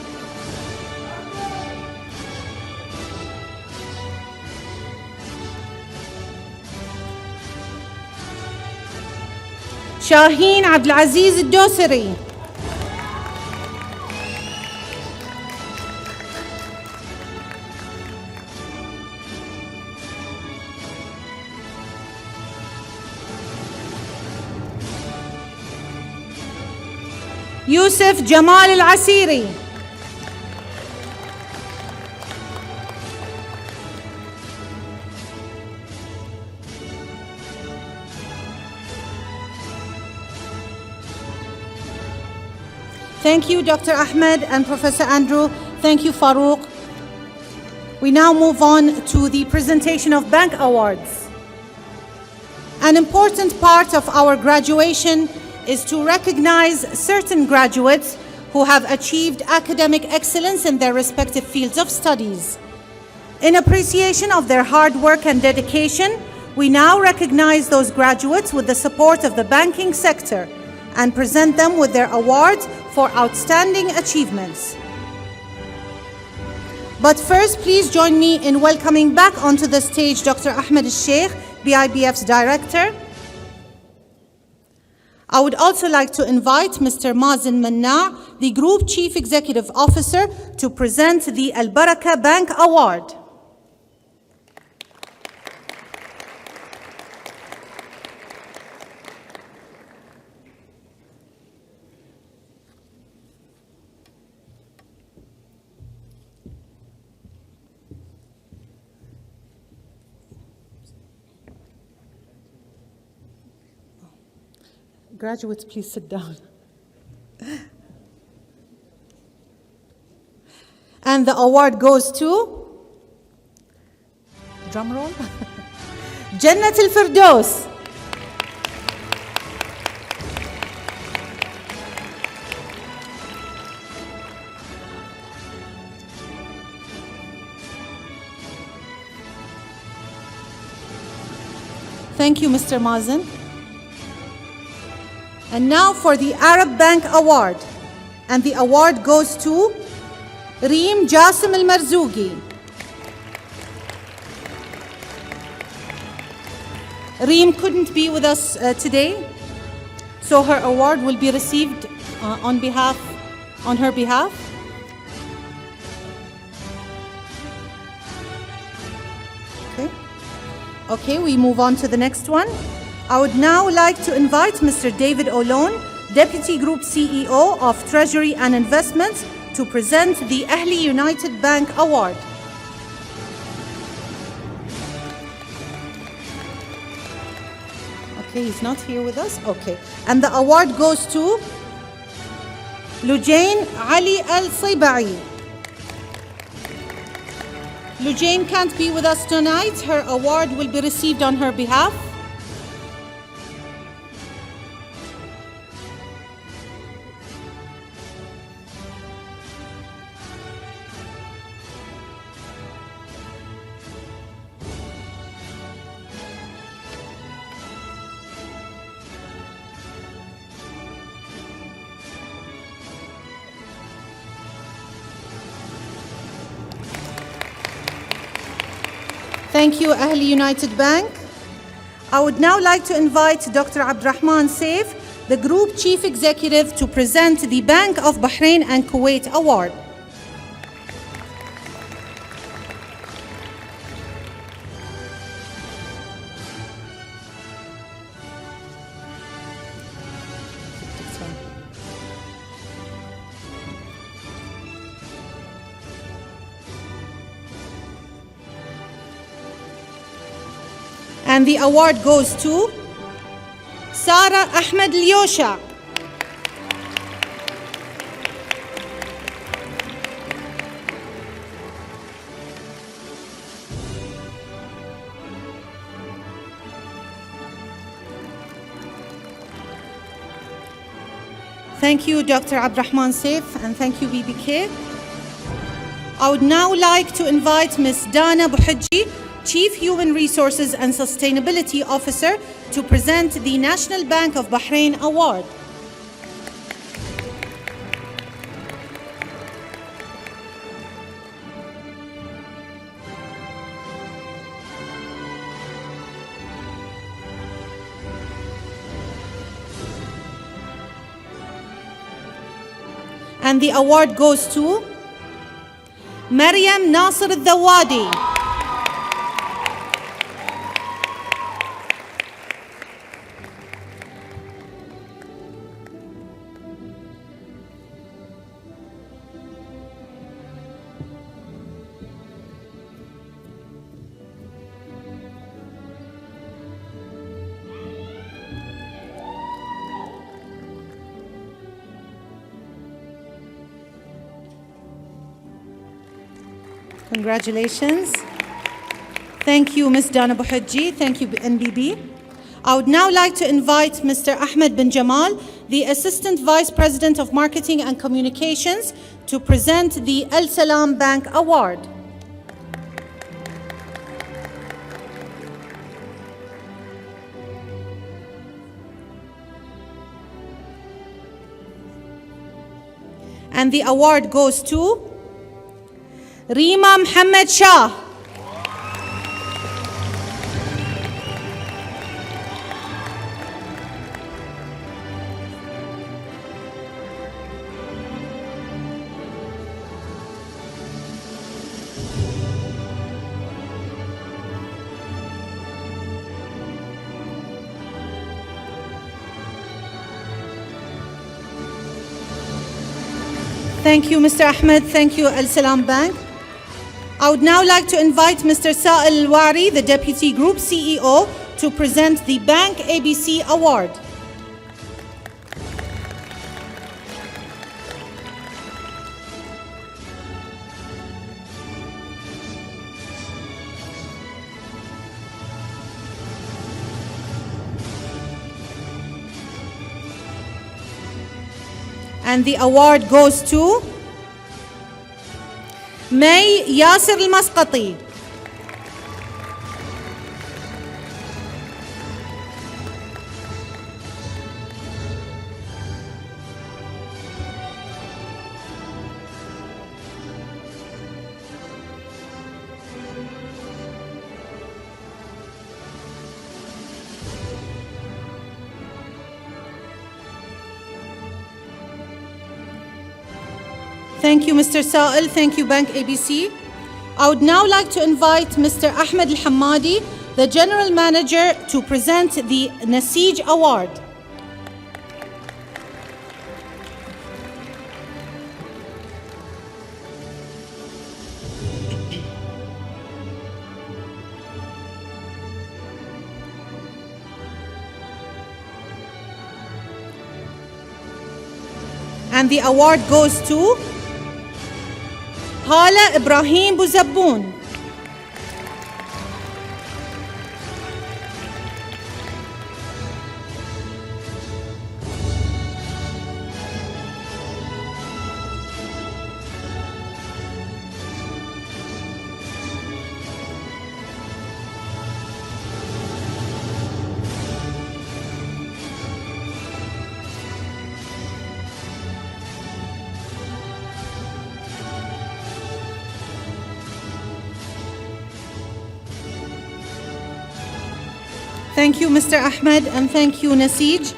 Shaheen Abdul Aziz Al-Dosari. يوسف جمال العسيري. Thank you, Dr. Ahmed and Professor Andrew. Thank you, Farouk. We now move on to the presentation of bank awards. An important part of our graduation is to recognize certain graduates who have achieved academic excellence in their respective fields of studies. In appreciation of their hard work and dedication, we now recognize those graduates with the support of the banking sector and present them with their awards for outstanding achievements. But first, please join me in welcoming back onto the stage Dr. Ahmed Al-Sheikh, BIBF's director. I would also like to invite Mr. Mazen Manna, the Group Chief Executive Officer, to present the Al Baraka Bank Award. Graduates, please sit down. And the award goes to, drum roll, Jannat al-Firdaus. Thank you, Mr. Mazen. And now for the Arab Bank Award. And the award goes to Reem Jassim Al Marzougi. Reem couldn't be with us today, so her award will be received on her behalf. Okay, we move on to the next one. I would now like to invite Mr. David Olone, Deputy Group CEO of Treasury and Investments, to present the Ahli United Bank Award. Okay, he's not here with us. Okay, and the award goes to Lujain Ali Al-Sibai. Lujain can't be with us tonight. Her award will be received on her behalf. Thank you, Ahli United Bank. I would now like to invite Dr. Abdurrahman Saif, the Group Chief Executive, to present the Bank of Bahrain and Kuwait Award. And the award goes to Sarah Ahmed Lyosha. Thank you, Dr. Abdurrahman Saif, and thank you, BBK. I would now like to invite Ms. Dana Buhajji, Chief Human Resources and Sustainability Officer, to present the National Bank of Bahrain Award. And the award goes to Maryam Nasir Al-Dhawadi. Congratulations. Thank you, Ms. Dana Bouhadji. Thank you, NBB. I would now like to invite Mr. Ahmed bin Jamal, the Assistant Vice President of Marketing and Communications, to present the Al Salam Bank Award. And the award goes to Rima Mohammed Shah. Thank you, Mr. Ahmed. Thank you, Al Salam Bank. I would now like to invite Mr. Isa Al Wari, the Deputy Group CEO, to present the Bank ABC Award. And the award goes to May Yasir Al Masqati. Thank you, Mr. Sa'il. Thank you, Bank ABC. I would now like to invite Mr. Ahmed Al Hammadi, the General Manager, to present the Nasij Award. And the award goes to Hala Ibrahim Buzabboon. Thank you, Mr. Ahmed, and thank you, Nasij.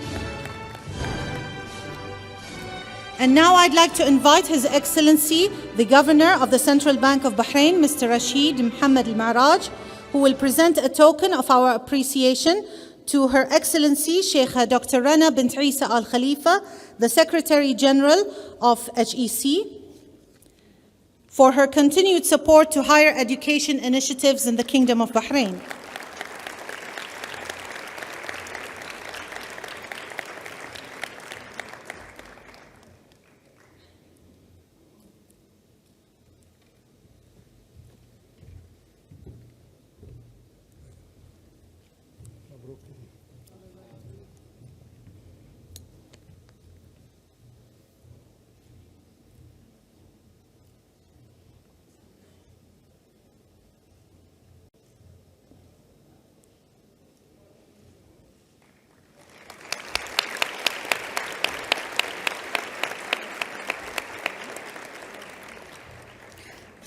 And now I'd like to invite His Excellency, the Governor of the Central Bank of Bahrain, Mr. Rasheed Al Maraj, who will present a token of our appreciation to Her Excellency Shaikha Dr. Rana bint Isa Al Khalifa, the Secretary General of HEC, for her continued support to higher education initiatives in the Kingdom of Bahrain.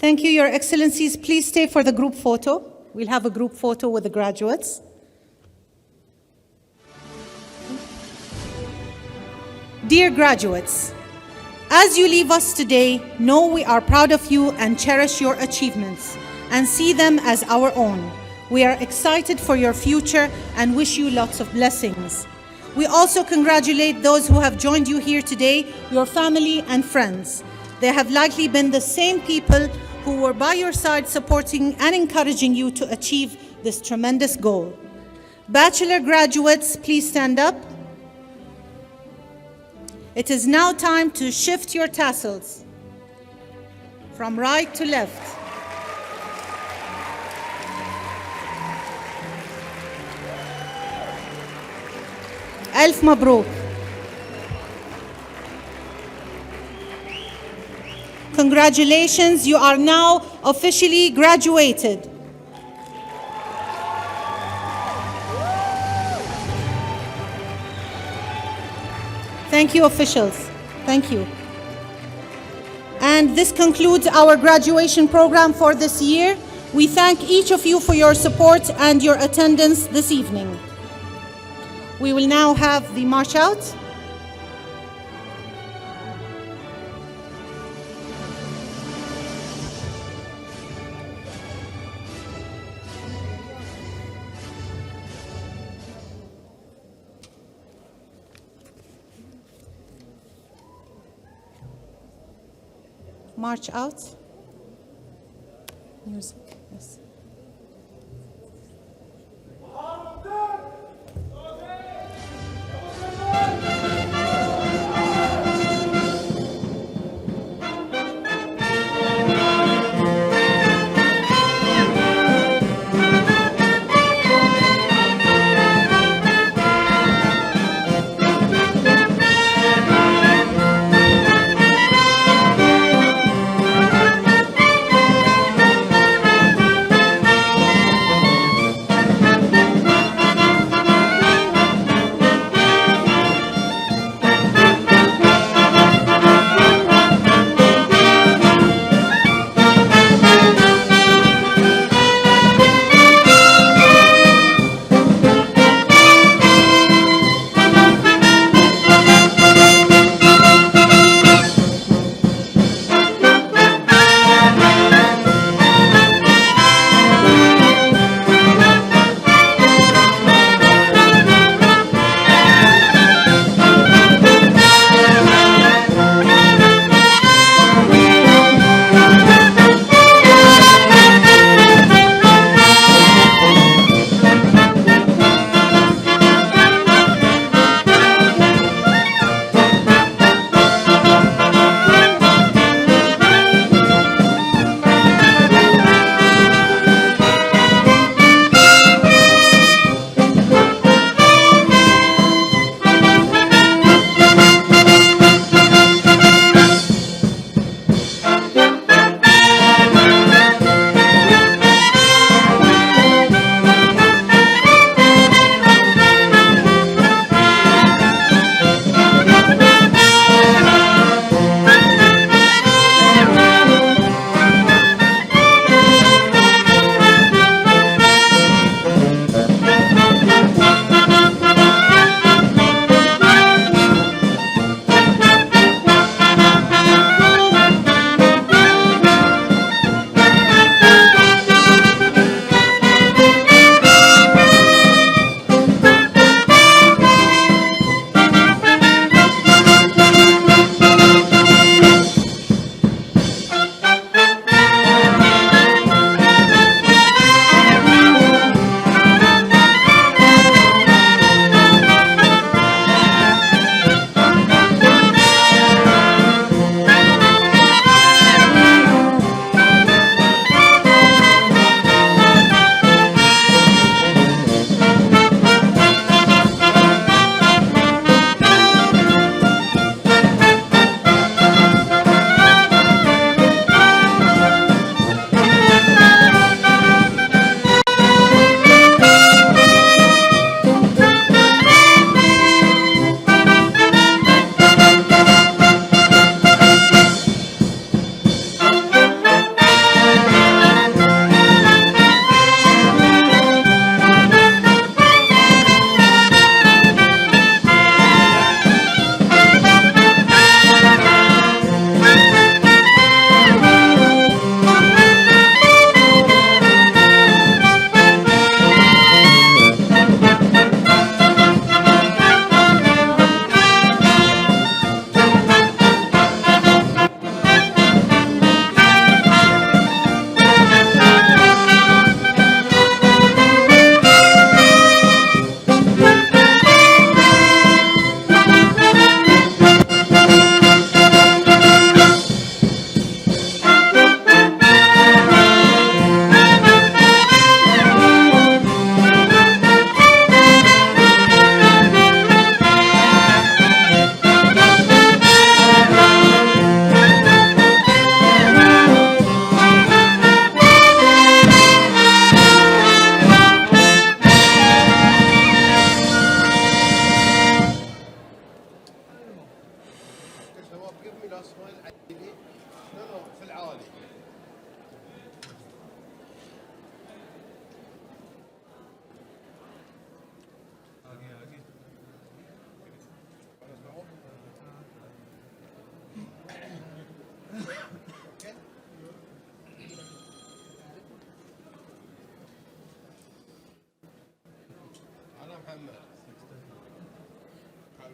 Thank you, Your Excellencies. Please stay for the group photo. We'll have a group photo with the graduates. Dear graduates, as you leave us today, know we are proud of you and cherish your achievements and see them as our own. We are excited for your future and wish you lots of blessings. We also congratulate those who have joined you here today, your family and friends. They have likely been the same people who were by your side supporting and encouraging you to achieve this tremendous goal. Bachelor graduates, please stand up. It is now time to shift your tassels from right to left. ألف مبروك. Congratulations, you are now officially graduated. Thank you, officials. Thank you. And this concludes our graduation program for this year. We thank each of you for your support and your attendance this evening. We will now have the march out. March out. Music, yes.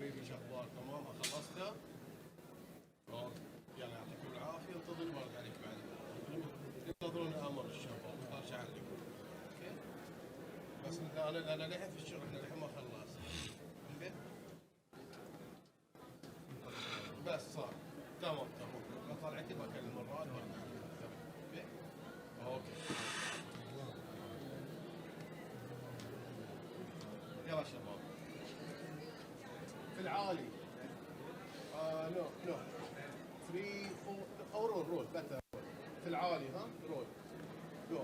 حبيبي شو اخبارك؟ تمام؟ خلصت؟ اوكي يلا يعطيكم العافيه انتظر برد عليك بعد. ينتظرون امر الشباب ما اقدرش اعلق. اوكي؟ بس انا للحين في الشغل احنا للحين ما خلص. اوكي؟ بس صار تمام طلعتي بكلم المرات برد عليك. اوكي؟ يلا شباب في العالي نو 3 4 او رول بتر في العالي ها رول جو